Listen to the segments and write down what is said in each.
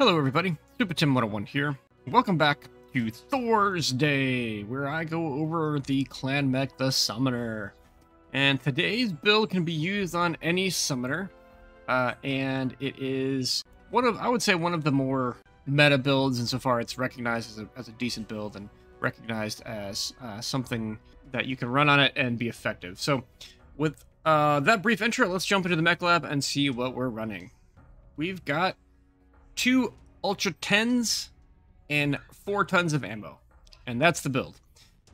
Hello everybody, Super Tim 101 here. Welcome back to Thor's Day, where I go over the clan mech, the Summoner. And today's build can be used on any Summoner, and it is I would say one of the more meta builds insofar it's recognized as a decent build and recognized as something that you can run on it and be effective. So with that brief intro, let's jump into the mech lab and see what we're running. We've got 2 UAC10s and 4 tons of ammo, and that's the build.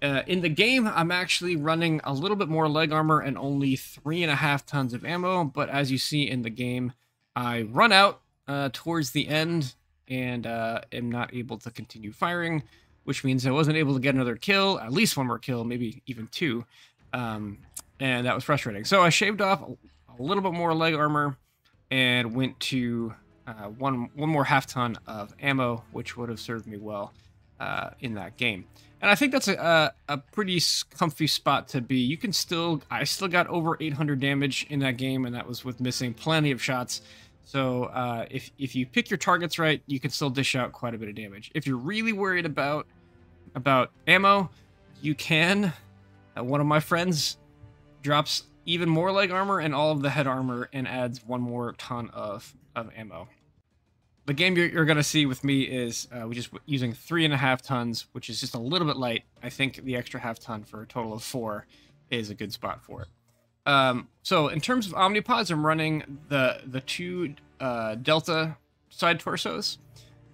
In the game, I'm actually running a little bit more leg armor and only 3.5 tons of ammo, but as you see in the game, I run out towards the end and am not able to continue firing, which means I wasn't able to get another kill, at least one more kill, maybe even 2, and that was frustrating. So I shaved off a little bit more leg armor and went to one more half ton of ammo, which would have served me well in that game. And I think that's a pretty comfy spot to be. I still got over 800 damage in that game, and that was with missing plenty of shots. So if you pick your targets right, you can still dish out quite a bit of damage. If you're really worried about ammo, you can. One of my friends drops even more leg armor and all of the head armor and adds 1 more ton of ammo. The game you're going to see with me is we're just using 3.5 tons, which is just a little bit light. I think the extra half ton for a total of 4 is a good spot for it. So in terms of omnipods, I'm running the 2 Delta side torsos,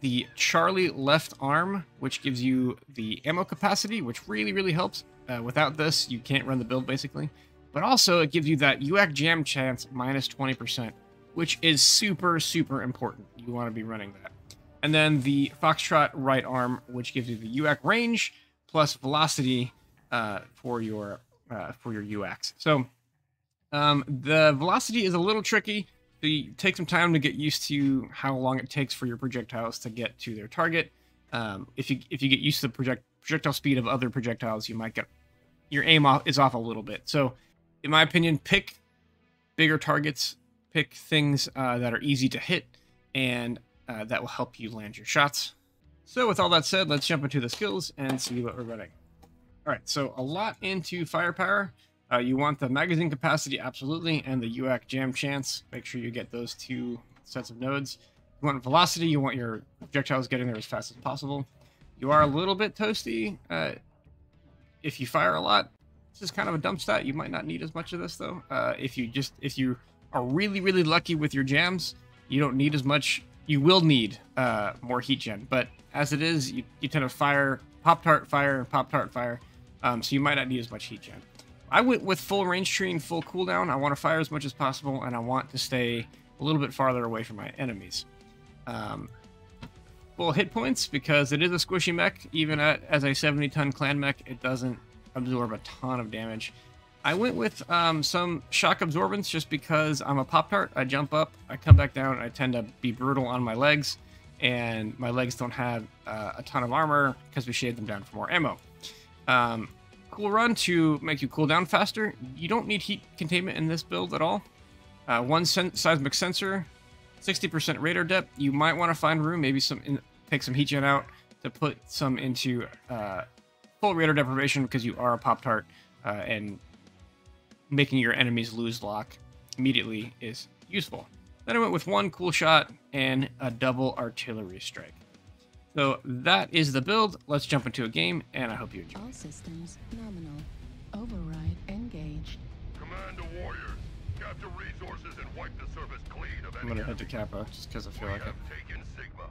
the Charlie left arm, which gives you the ammo capacity, which really helps. Without this, you can't run the build basically. But also it gives you that UAC jam chance minus 20%. Which is super important. You want to be running that. And then the Foxtrot right arm, which gives you the UAC range plus velocity for your UACs. So the velocity is a little tricky. So you take some time to get used to how long it takes for your projectiles to get to their target. If you get used to the projectile speed of other projectiles, you might get your aim is off a little bit. So in my opinion, pick bigger targets. Pick things that are easy to hit, and that will help you land your shots. So with all that said, let's jump into the skills and see what we're running. All right, so a lot into firepower. You want the magazine capacity, absolutely, and the UAC jam chance. Make sure you get those 2 sets of nodes. You want velocity, you want your projectiles getting there as fast as possible. You are a little bit toasty if you fire a lot. This is kind of a dump stat. You might not need as much of this, though. If you are really lucky with your jams, you don't need as much. You will need more heat gen, but as it is, you tend to fire Pop-Tart fire, Pop-Tart fire, so you might not need as much heat gen. I went with full range tree and full cooldown. I want to fire as much as possible, and I want to stay a little bit farther away from my enemies. Full hit points, because it is a squishy mech. Even as a 70-ton clan mech, it doesn't absorb a ton of damage. I went with some shock absorbance just because I'm a Pop-Tart. I jump up, I come back down, I tend to be brutal on my legs, and my legs don't have a ton of armor because we shaved them down for more ammo. Cool run to make you cool down faster. You don't need heat containment in this build at all. 1 seismic sensor, 60% radar depth. You might want to find room, maybe take some heat gen out to put some into full radar deprivation because you are a Pop-Tart, and making your enemies lose lock immediately is useful. Then I went with 1 cool shot and a double artillery strike. So that is the build. Let's jump into a game, and I hope you enjoy. All systems nominal. Override engaged. Command to warriors. Capture resources and wipe the surface clean of I'm gonna head to Kappa just because I feel like it. Taken Sigma.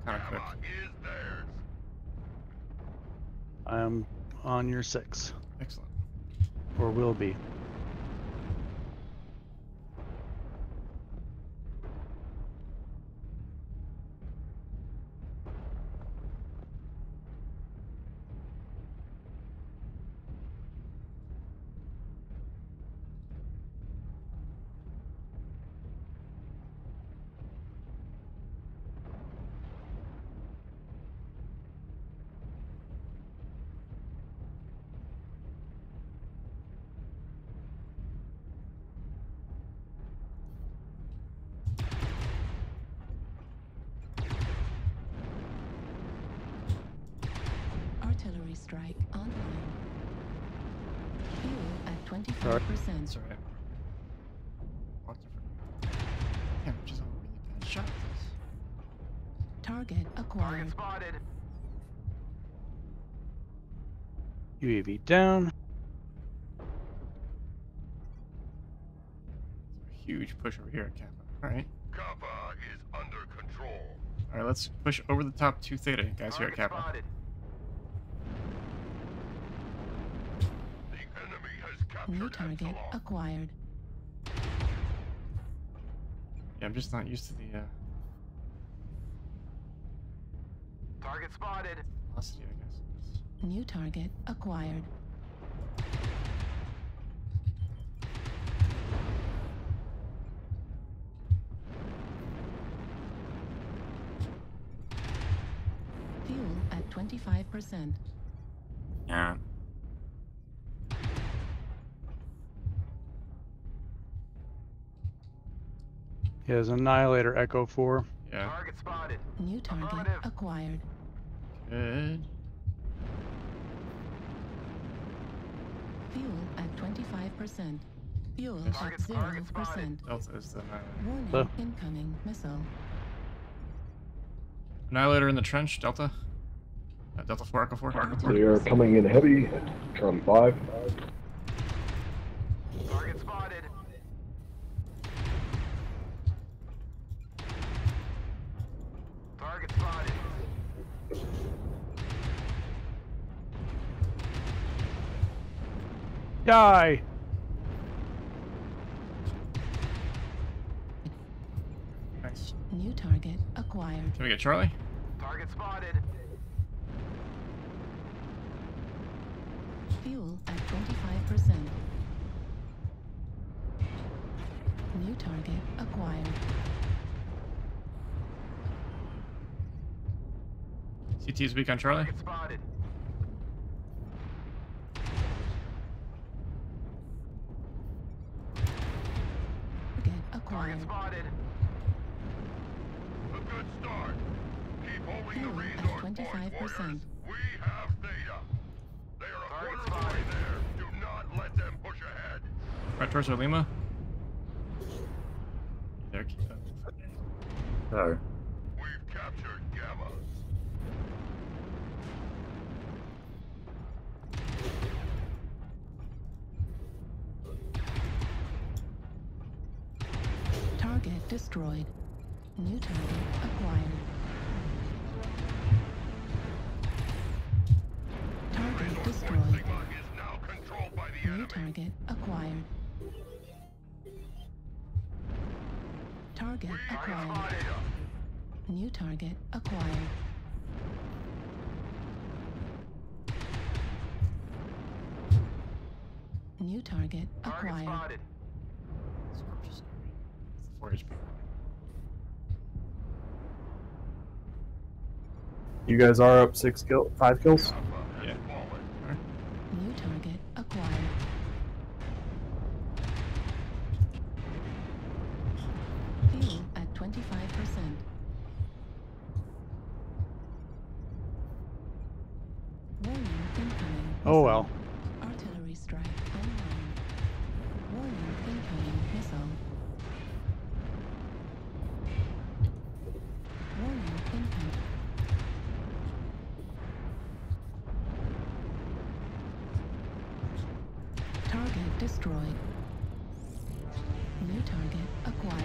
Kind of quick. Gamma is theirs. I am on your 6. Excellent. Or will be. Artillery strike online. Fuel at 25%. That's alright. Damn, which is a really bad shot. Target acquired. Spotted. UAV down. Huge push over here at Kappa. Alright. Kappa is under control. Alright, let's push over the top to Theta, guys, here at Kappa. Spotted. The enemy has captured New target Epsilon. acquired. Yeah, I'm just not used to the Target spotted. velocity, I guess. New target acquired. Fuel at 25%. Yeah. He has Annihilator Echo 4. Yeah. Target spotted. New target Affirmative. acquired. Good. Fuel at 25%. Fuel Target- at target 0%. spotted. Delta is the Annihilator. Warning, Hello? incoming missile. Annihilator in the trench, Delta. Delta 4, Echo 4. They are coming in heavy. Charlie 5. Target spotted. Target spotted. Die! Nice. New target acquired. Can we get Charlie? Target spotted. Fuel at 25%. New target acquired. CT is weak on Charlie. Target spotted. Target acquired. Target spotted. A good start. Keep holding the Fuel at resource point, 25%. warriors. We have Theta. They are a Target quarter of the way there. Do not let them push ahead. Right towards our Lima. There, keep up. Oh. We've captured Gamma. Target destroyed. New target acquired. Target destroyed. Sigma is now controlled by the New enemy. target acquired. Target Target acquired. spotted. New target acquired. New target Target acquired. spotted. It's the 4 HP. You guys are up 5 kills. Kappa has Yeah. fallen. New target acquired. Fuel at 25%. Warning incoming. Oh missile. well. Artillery strike online. Warning incoming missile. Warning incoming. Target destroyed. New target acquired.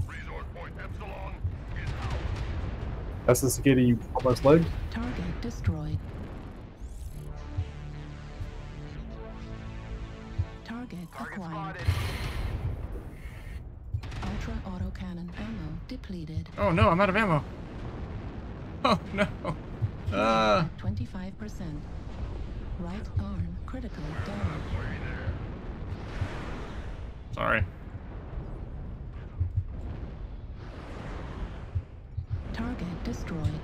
Resource point Epsilon is out. That's the cicada you almost legged. Target destroyed. Target Target acquired. spotted. Ultra autocannon ammo depleted. Oh no, I'm out of ammo. Oh no. At 25%. Right arm critical damage. Way there. Sorry. Target destroyed.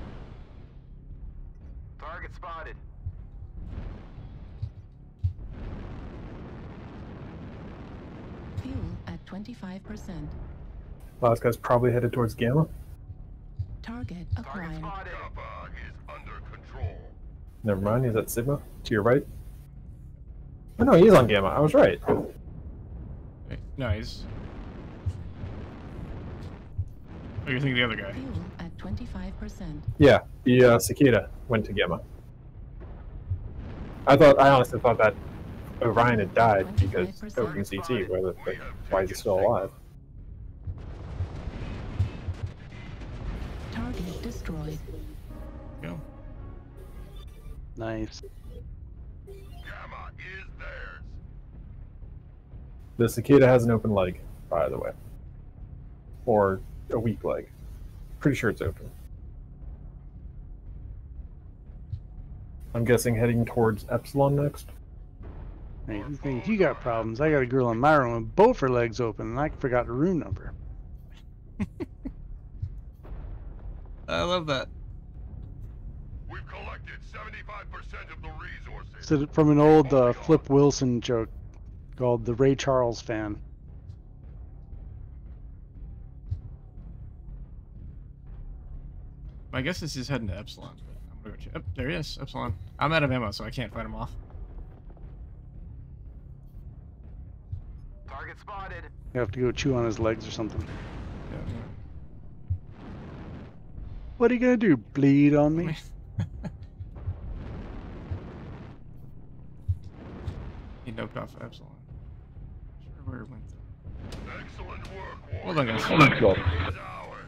Target spotted. Fuel at 25%. Wow, this guy's probably headed towards Gamma. Target Target acquired. spotted. Kappa is under control. Never mind, he's at Sigma, to your right. Oh no, he is on Gamma, I was right. Wait, no, he's... Oh, you're thinking the other guy. Fuel at 25%. Yeah, the Cicada went to Gamma. I honestly thought that Orion had died because 25% Open CT, why is he still alive? Target destroyed. Go. Nice. Gamma is theirs. The Cicada has an open leg, by the way. Or a weak leg. Pretty sure it's open. I'm guessing heading towards Epsilon next. Hey, you think you got problems? I got a girl in my room with both her legs open, and I forgot her room number. I love that. We've collected 75% of the resources. It's from an old Flip Wilson joke called The Ray Charles Fan. My guess is he's heading to Epsilon. But I'm gonna go check. Oh, there he is, Epsilon. I'm out of ammo, so I can't fight him off. Target spotted. You have to go chew on his legs or something. Yeah, What are you gonna do? Bleed on me? he noped off Epsilon. Sure where it went though. Excellent work, Hold on, guys. It's ours.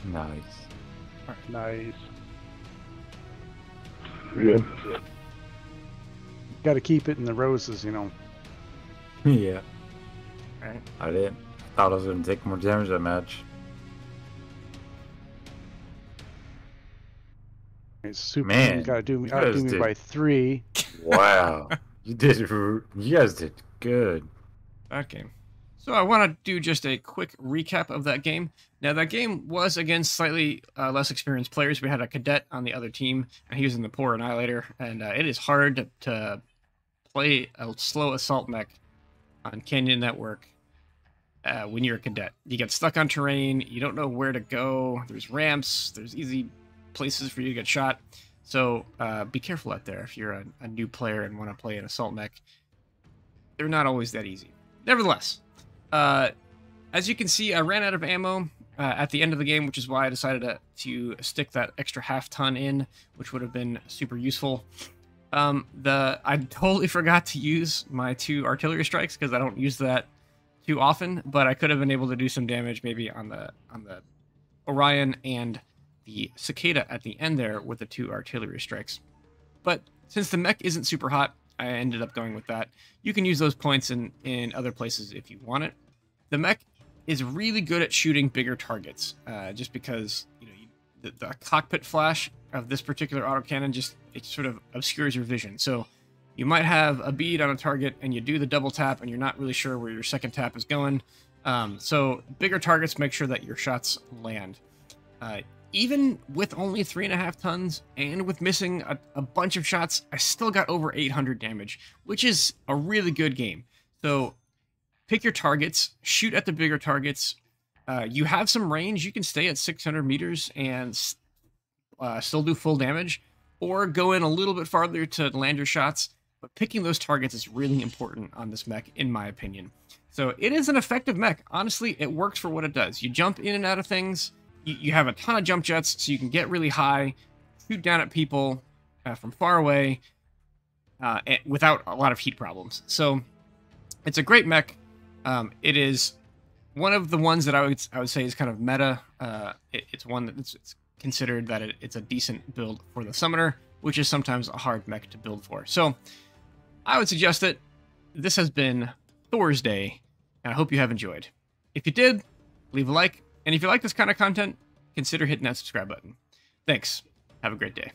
Nice. Nice. Good. Got to keep it in the roses, you know. Yeah. Alright. I did. Thought I was gonna take more damage that match. It's super. Man, Got to do me. you guys Outdo me did- by 3. Wow. You guys did good. That game. So I want to do just a quick recap of that game. Now that game was against slightly less experienced players. We had a cadet on the other team, and he was in the poor annihilator. And it is hard to play a slow assault mech on Canyon Network when you're a cadet. You get stuck on terrain. You don't know where to go. There's ramps. There's easy places for you to get shot. So be careful out there if you're a new player and want to play an assault mech. They're not always that easy. Nevertheless. As you can see, I ran out of ammo at the end of the game, which is why I decided to stick that extra half ton in, which would have been super useful. I totally forgot to use my 2 artillery strikes because I don't use that too often, but I could have been able to do some damage maybe on the Orion and the Cicada at the end there with the 2 artillery strikes. But since the mech isn't super hot, I ended up going with that. You can use those points in other places if you want it. The mech is really good at shooting bigger targets, just because the cockpit flash of this particular autocannon it sort of obscures your vision. So you might have a bead on a target and you do the double tap and you're not really sure where your second tap is going. So bigger targets make sure that your shots land. Even with only 3.5 tons and with missing a bunch of shots, I still got over 800 damage, which is a really good game. So pick your targets, shoot at the bigger targets. You have some range. You can stay at 600 meters and still do full damage, or go in a little bit farther to land your shots. But picking those targets is really important on this mech, in my opinion. So it is an effective mech. Honestly, it works for what it does. You jump in and out of things. You have a ton of jump jets, so you can get really high, shoot down at people from far away without a lot of heat problems. So it's a great mech. It is one of the ones that I would say is kind of meta. It's one that it's considered that it's a decent build for the Summoner, which is sometimes a hard mech to build for. So I would suggest it. This has been Thor's Day, and I hope you have enjoyed. If you did, leave a like. And if you like this kind of content, consider hitting that subscribe button. Thanks. Have a great day.